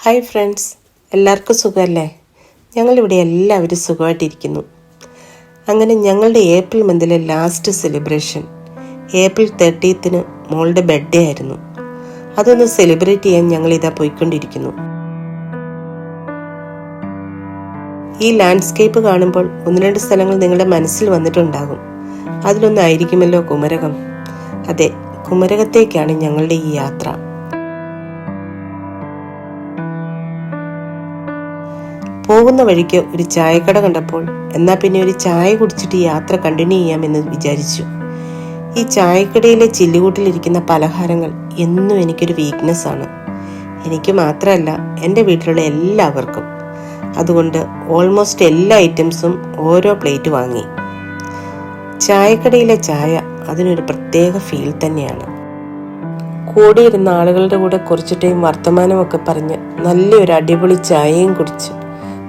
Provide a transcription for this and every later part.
Hi friends, എല്ലാവർക്കും സുഖമല്ലേ? ഞങ്ങളിവിടെ എല്ലാവരും സുഖമായിട്ടിരിക്കുന്നു. അങ്ങനെ ഞങ്ങളുടെ ഏപ്രിൽ മന്തിലെ ലാസ്റ്റ് സെലിബ്രേഷൻ ഏപ്രിൽ 30 മോളുടെ ബർത്ത്ഡേ ആയിരുന്നു. അതൊന്ന് സെലിബ്രേറ്റ് ചെയ്യാൻ ഞങ്ങളിതാ പോയിക്കൊണ്ടിരിക്കുന്നു. ഈ ലാൻഡ്സ്കേപ്പ് കാണുമ്പോൾ ഒന്ന് രണ്ട് സ്ഥലങ്ങൾ നിങ്ങളുടെ മനസ്സിൽ വന്നിട്ടുണ്ടാകും. അതിലൊന്നായിരിക്കുമല്ലോ കുമരകം. അതെ, കുമരകത്തേക്കാണ് ഞങ്ങളുടെ ഈ യാത്ര. പോകുന്ന വഴിക്ക് ഒരു ചായക്കട കണ്ടപ്പോൾ എന്നാൽ പിന്നെ ഒരു ചായ കുടിച്ചിട്ട് യാത്ര കണ്ടിന്യൂ ചെയ്യാമെന്ന് വിചാരിച്ചു. ഈ ചായക്കടയിലെ ചില്ലുകൂട്ടിലിരിക്കുന്ന പലഹാരങ്ങൾ എന്നും എനിക്കൊരു വീക്ക്നെസ് ആണ്. എനിക്ക് മാത്രമല്ല, എൻ്റെ വീട്ടിലുള്ള എല്ലാവർക്കും. അതുകൊണ്ട് ഓൾമോസ്റ്റ് എല്ലാ ഐറ്റംസും ഓരോ പ്ലേറ്റ് വാങ്ങി. ചായക്കടയിലെ ചായ അതിനൊരു പ്രത്യേക ഫീൽ തന്നെയാണ്. കൂടിയിരുന്ന ആളുകളുടെ കൂടെ കുറച്ച് ടൈം വർത്തമാനമൊക്കെ പറഞ്ഞ് നല്ലൊരു അടിപൊളി ചായയും കുടിച്ച്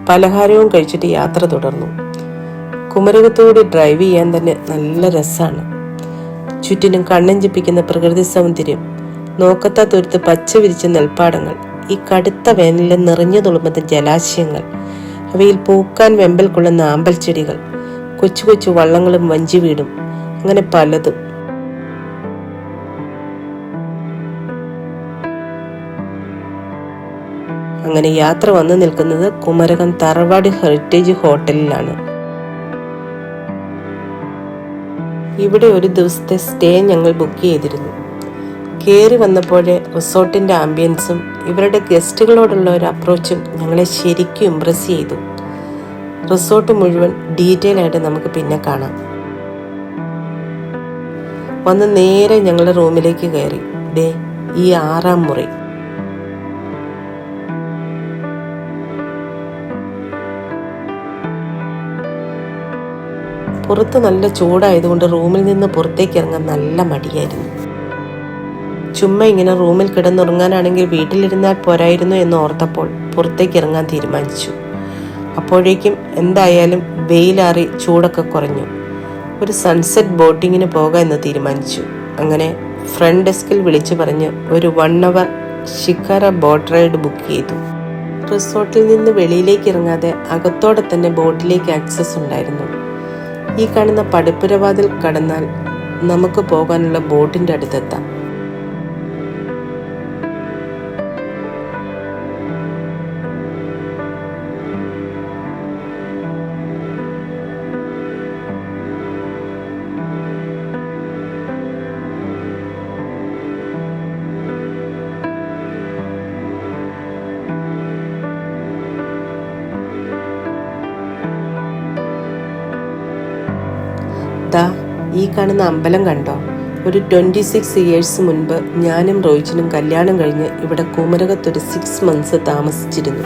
പലഹാരവും കഴിച്ചിട്ട് യാത്ര തുടർന്നു. കുമരകത്തോടെ ഡ്രൈവ് ചെയ്യാൻ തന്നെ നല്ല രസമാണ്. ചുറ്റിനും കണ്ണഞ്ചിപ്പിക്കുന്ന പ്രകൃതി സൗന്ദര്യം, നോക്കത്താ തുരുത്ത് പച്ച വിരിച്ച നെൽപ്പാടങ്ങൾ, ഈ കടുത്ത വേനലിൽ നിറഞ്ഞു തുളുമ്പുന്ന ജലാശയങ്ങൾ, അവയിൽ പൂക്കാൻ വെമ്പൽ കൊള്ളുന്ന ആമ്പൽ ചെടികൾ, കൊച്ചു കൊച്ചു വള്ളങ്ങളും വഞ്ചി വീടും, അങ്ങനെ പലതും. അങ്ങനെ യാത്ര വന്നു നിൽക്കുന്നത് കുമരകം തറവാട് ഹെറിറ്റേജ് ഹോട്ടലിലാണ്. ഇവിടെ ഒരു ദിവസത്തെ സ്റ്റേ ഞങ്ങൾ ബുക്ക് ചെയ്തിരുന്നു. കയറി വന്നപ്പോഴേ റിസോർട്ടിന്റെ ആംബിയൻസും ഇവരുടെ ഗസ്റ്റുകളോടുള്ള ഒരു അപ്രോച്ചും ഞങ്ങളെ ശരിക്കും ഇംപ്രസ് ചെയ്തു. റിസോർട്ട് മുഴുവൻ ഡീറ്റെയിൽ ആയിട്ട് നമുക്ക് പിന്നെ കാണാം. വന്ന് നേരെ ഞങ്ങളുടെ റൂമിലേക്ക് കയറി. ഈ 6-ാം മുറി. പുറത്ത് നല്ല ചൂടായതുകൊണ്ട് റൂമിൽ നിന്ന് പുറത്തേക്ക് ഇറങ്ങാൻ നല്ല മടിയായിരുന്നു. ചുമ്മാ ഇങ്ങനെ റൂമിൽ കിടന്നുറങ്ങാനാണെങ്കിൽ വീട്ടിലിരുന്നാൽ പോരായിരുന്നു എന്ന് ഓർത്തപ്പോൾ പുറത്തേക്ക് ഇറങ്ങാൻ തീരുമാനിച്ചു. അപ്പോഴേക്കും എന്തായാലും വെയിലാറി ചൂടൊക്കെ കുറഞ്ഞു. ഒരു സൺസെറ്റ് ബോട്ടിങ്ങിന് പോകാം എന്ന് തീരുമാനിച്ചു. അങ്ങനെ ഫ്രണ്ട് ഡെസ്കിൽ വിളിച്ചു പറഞ്ഞ് ഒരു 1 hour shikara boat ride book ചെയ്തു. റിസോർട്ടിൽ നിന്ന് വെളിയിലേക്ക് ഇറങ്ങാതെ അകത്തോടെ തന്നെ ബോട്ടിലേക്ക് ആക്സസ് ഉണ്ടായിരുന്നു. ഈ കാണുന്ന പടിപ്പുരവാതിൽ കടന്നാൽ നമുക്ക് പോകാനുള്ള ബോട്ടിന്റെ അടുത്തെത്താം. ഈ കാണുന്ന അമ്പലം കണ്ടോ? ഒരു 26 years മുൻപ് ഞാനും റോയിച്ചിനും കല്യാണം കഴിഞ്ഞ് ഇവിടെ കുമരകത്തൊരു 6 months താമസിച്ചിരുന്നു.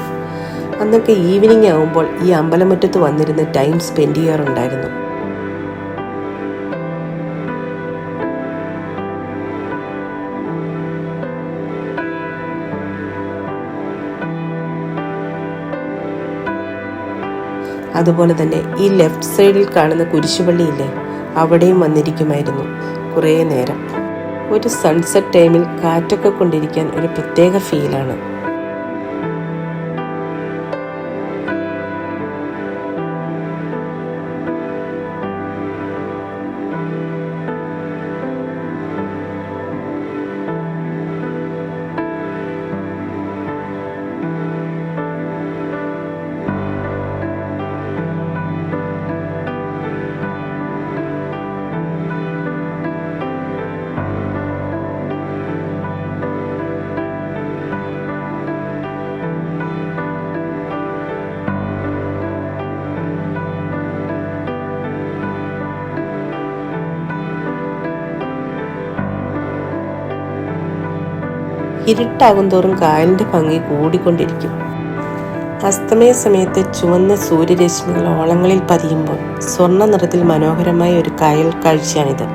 അന്നൊക്കെ ഈവനിങ് ആവുമ്പോൾ ഈ അമ്പലമുറ്റത്ത് വന്നിരുന്ന് ടൈം സ്പെൻഡ് ചെയ്യാറുണ്ടായിരുന്നു. അതുപോലെ തന്നെ ഈ ലെഫ്റ്റ് സൈഡിൽ കാണുന്ന കുരിശുപള്ളിയില്ലേ, അവിടെയും വന്നിരിക്കുമായിരുന്നു കുറേ നേരം. ഒരു സൺസെറ്റ് ടൈമിൽ കാറ്റൊക്കെ കൊണ്ടിരിക്കാൻ ഒരു പ്രത്യേക ഫീലാണ്. ഇരുട്ടാകും തോറും കായലിന്റെ ഭംഗി കൂടിക്കൊണ്ടിരിക്കും. അസ്തമയ സമയത്ത് ചുവന്ന സൂര്യരശ്മികൾ ഓളങ്ങളിൽ പതിയുമ്പോൾ സ്വർണ്ണ നിറത്തിൽ മനോഹരമായ ഒരു കായൽ കാഴ്ചയാണിത്.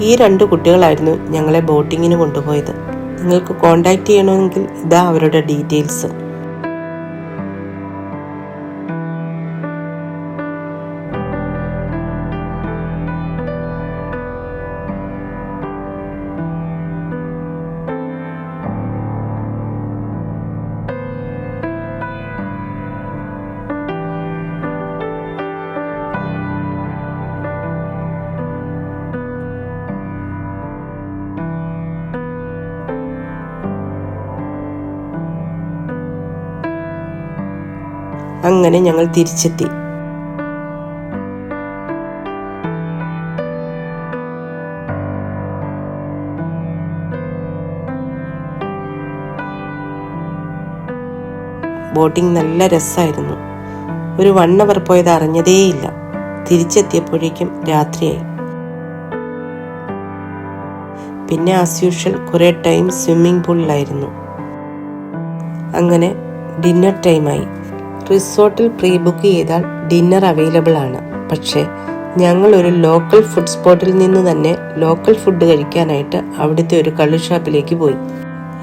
ഈ 2 കുട്ടികളായിരുന്നു ഞങ്ങളെ ബോട്ടിങ്ങിന് കൊണ്ടുപോയത്. നിങ്ങൾക്ക് കോണ്ടാക്ട് ചെയ്യണമെങ്കിൽ ഇതാ അവരുടെ ഡീറ്റെയിൽസ്. അങ്ങനെ ഞങ്ങൾ തിരിച്ചെത്തി. ബോട്ടിംഗ് നല്ല രസമായിരുന്നു. ഒരു 1 അവർ പോയത് അറിഞ്ഞതേയില്ല. തിരിച്ചെത്തിയപ്പോഴേക്കും രാത്രിയായി. പിന്നെ ആസ് യൂഷ്വൽ കുറേ ടൈം സ്വിമ്മിംഗ് പൂളിലായിരുന്നു. അങ്ങനെ ഡിന്നർ ടൈമായി. റിസോർട്ടിൽ പ്രീ ബുക്ക് ചെയ്താൽ ഡിന്നർ അവൈലബിൾ ആണ്. പക്ഷേ ഞങ്ങൾ ഒരു ലോക്കൽ ഫുഡ് സ്പോട്ടിൽ നിന്ന് തന്നെ ലോക്കൽ ഫുഡ് കഴിക്കാനായിട്ട് അവിടുത്തെ ഒരു കള്ള് ഷാപ്പിലേക്ക് പോയി.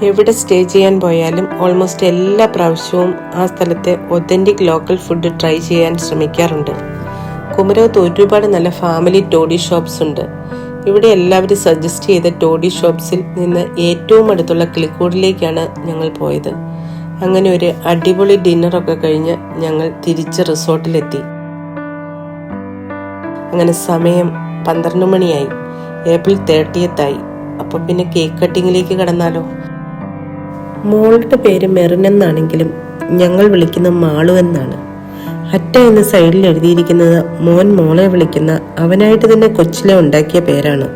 എവിടെ സ്റ്റേ ചെയ്യാൻ പോയാലും ഓൾമോസ്റ്റ് എല്ലാ പ്രാവശ്യവും ആ സ്ഥലത്തെ ഒതന്റിക് ലോക്കൽ ഫുഡ് ട്രൈ ചെയ്യാൻ ശ്രമിക്കാറുണ്ട്. കുമരകത്ത് ഒരുപാട് നല്ല ഫാമിലി ടോഡി ഷോപ്സ് ഉണ്ട്. ഇവിടെ എല്ലാവരും സജസ്റ്റ് ചെയ്ത ടോഡി ഷോപ്സിൽ നിന്ന് ഏറ്റവും അടുത്തുള്ള കിളിക്കൂടിലേക്കാണ് ഞങ്ങൾ പോയത്. അങ്ങനെ ഒരു അടിപൊളി ഡിന്നറൊക്കെ കഴിഞ്ഞ് ഞങ്ങൾ തിരിച്ച് റിസോർട്ടിലെത്തി. അങ്ങനെ സമയം 12 മണിയായി. ഏപ്രിൽ 30th ആയി. അപ്പോൾ പിന്നെ കേക്ക് കട്ടിങ്ങിലേക്ക് കടന്നാലോ. മോളുടെ പേര് മെറിൻ എന്നാണെങ്കിലും ഞങ്ങൾ വിളിക്കുന്ന മാളു എന്നാണ്. അറ്റ എന്ന സൈഡിൽ എഴുതിയിരിക്കുന്നത് മോൻ മോളെ വിളിക്കുന്ന അവനായിട്ട് തന്നെ കൊച്ചിലെ ഉണ്ടാക്കിയ പേരാണ്.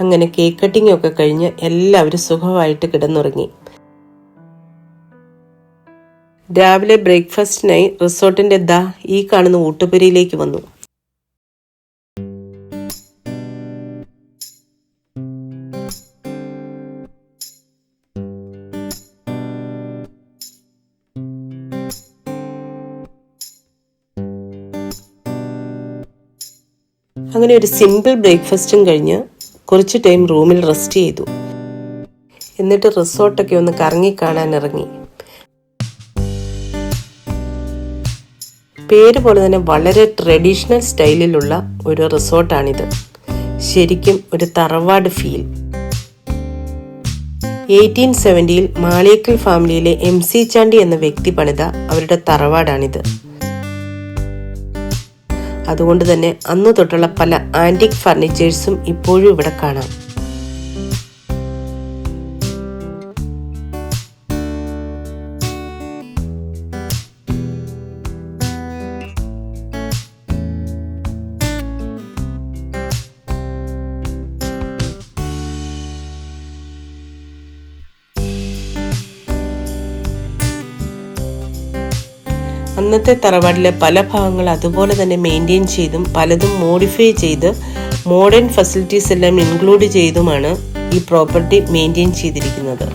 അങ്ങനെ കേക്ക് കട്ടിംഗ് ഒക്കെ കഴിഞ്ഞ് എല്ലാവരും സുഖമായിട്ട് കിടന്നുറങ്ങി. രാവിലെ ബ്രേക്ക്ഫാസ്റ്റിനായി റിസോർട്ടിന്റെ ഈ കാണുന്ന ഊട്ടുപുരയിലേക്ക് വന്നു. അങ്ങനെ ഒരു സിമ്പിൾ ബ്രേക്ക്ഫാസ്റ്റും കഴിഞ്ഞ് കുറച്ച് ടൈം റൂമിൽ റെസ്റ്റ് ചെയ്തു. എന്നിട്ട് റിസോർട്ടൊക്കെ ഒന്ന് കറങ്ങി കാണാൻ ഇറങ്ങി. പേര് പോലെ തന്നെ വളരെ ട്രഡീഷണൽ സ്റ്റൈലിലുള്ള ഒരു റിസോർട്ടാണിത്. ശരിക്കും ഒരു തറവാട് ഫീൽ. 1870 മാളിയേക്കൽ ഫാമിലിയിലെ MC ചാണ്ടി എന്ന വ്യക്തി പണിത അവരുടെ തറവാടാണിത്. അതുകൊണ്ട് തന്നെ അന്നു തൊട്ടുള്ള പല ആന്റിക് ഫർണിച്ചേഴ്സും ഇപ്പോഴും ഇവിടെ കാണാം. അന്നത്തെ തറവാടിലെ പല ഭാഗങ്ങൾ അതുപോലെ തന്നെ മെയിൻറ്റെയിൻ ചെയ്തും പലതും മോഡിഫൈ ചെയ്ത് മോഡേൺ ഫെസിലിറ്റീസ് എല്ലാം ഇൻക്ലൂഡ് ചെയ്തുമാണ് ഈ പ്രോപ്പർട്ടി മെയിൻറ്റെയിൻ ചെയ്തിരിക്കുന്നത്.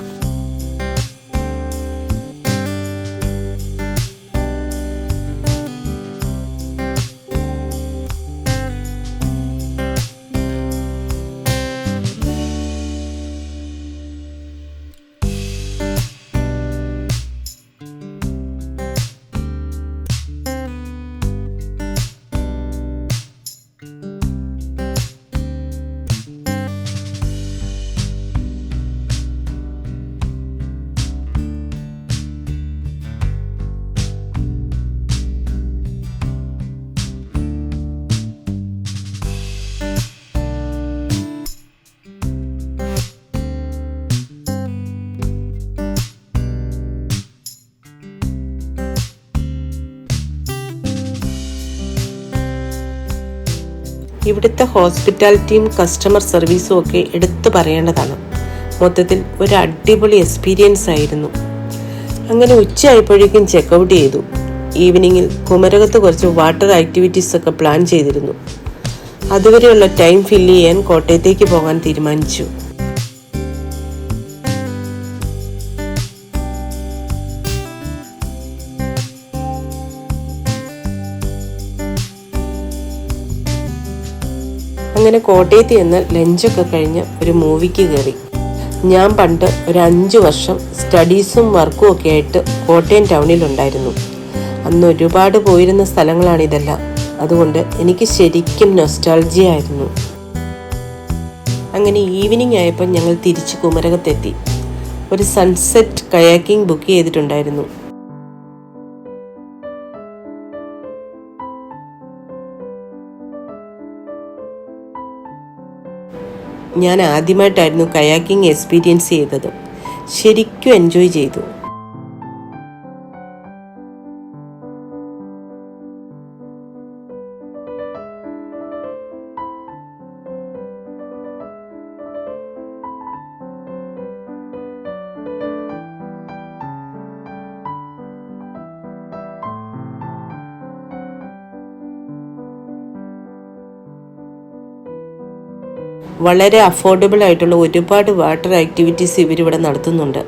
ഇവിടുത്തെ ഹോസ്പിറ്റാലിറ്റിയും കസ്റ്റമർ സർവീസും ഒക്കെ എടുത്തു പറയേണ്ടതാണ്. മൊത്തത്തിൽ ഒരു അടിപൊളി എക്സ്പീരിയൻസ് ആയിരുന്നു. അങ്ങനെ ഉച്ചയായപ്പോഴേക്കും ചെക്കൗട്ട് ചെയ്തു. ഈവനിങ്ങിൽ കുമരകത്ത് കുറച്ച് വാട്ടർ ആക്ടിവിറ്റീസ് ഒക്കെ പ്ലാൻ ചെയ്തിരുന്നു. അതുവരെയുള്ള ടൈം ഫില്ല് ചെയ്യാൻ കോട്ടയത്തേക്ക് പോകാൻ തീരുമാനിച്ചു. അങ്ങനെ കോട്ടയത്ത് ചെന്ന് ലഞ്ചൊക്കെ കഴിഞ്ഞ് ഒരു മൂവിക്ക് കയറി. ഞാൻ പണ്ട് ഒരു 5 വർഷം സ്റ്റഡീസും വർക്കും ഒക്കെ ആയിട്ട് കോട്ടയം ടൗണിലുണ്ടായിരുന്നു. അന്ന് ഒരുപാട് പോയിരുന്ന സ്ഥലങ്ങളാണിതെല്ലാം. അതുകൊണ്ട് എനിക്ക് ശരിക്കും നൊസ്റ്റാൾജിയ ആയിരുന്നു. അങ്ങനെ ഈവനിങ് ആയപ്പോൾ ഞങ്ങൾ തിരിച്ച് കുമരകത്തെത്തി. ഒരു സൺസെറ്റ് കയാക്കിംഗ് ബുക്ക് ചെയ്തിട്ടുണ്ടായിരുന്നു. ഞാൻ ആദ്യമായിട്ടായിരുന്നു കയാക്കിംഗ് എക്സ്പീരിയൻസ് ചെയ്തത്. ശരിക്കും എൻജോയ് ചെയ്തു. വളരെ അഫോർഡബിൾ ആയിട്ടുള്ള ഒരുപാട് വാട്ടർ ആക്ടിവിറ്റീസ് ഇവരിവിടെ നടത്തുന്നുണ്ട്.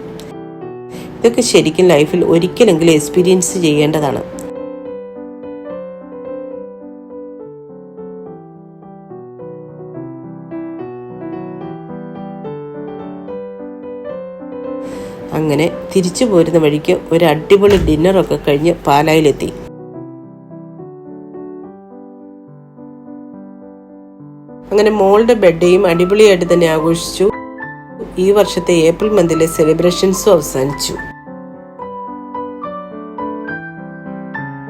ഇതൊക്കെ ശരിക്കും ലൈഫിൽ ഒരിക്കലെങ്കിലും എക്സ്പീരിയൻസ് ചെയ്യേണ്ടതാണ്. അങ്ങനെ തിരിച്ചു പോരുന്ന വഴിക്ക് ഒരു അടിപൊളി ഡിന്നറൊക്കെ കഴിഞ്ഞ് പാലായിലെത്തി. അങ്ങനെ മോളുടെ ബർത്ത്ഡേയും അടിപൊളിയായിട്ട് തന്നെ ആഘോഷിച്ചു. ഈ വർഷത്തെ ഏപ്രിൽ മന്തിലെ സെലിബ്രേഷൻസും അവസാനിച്ചു.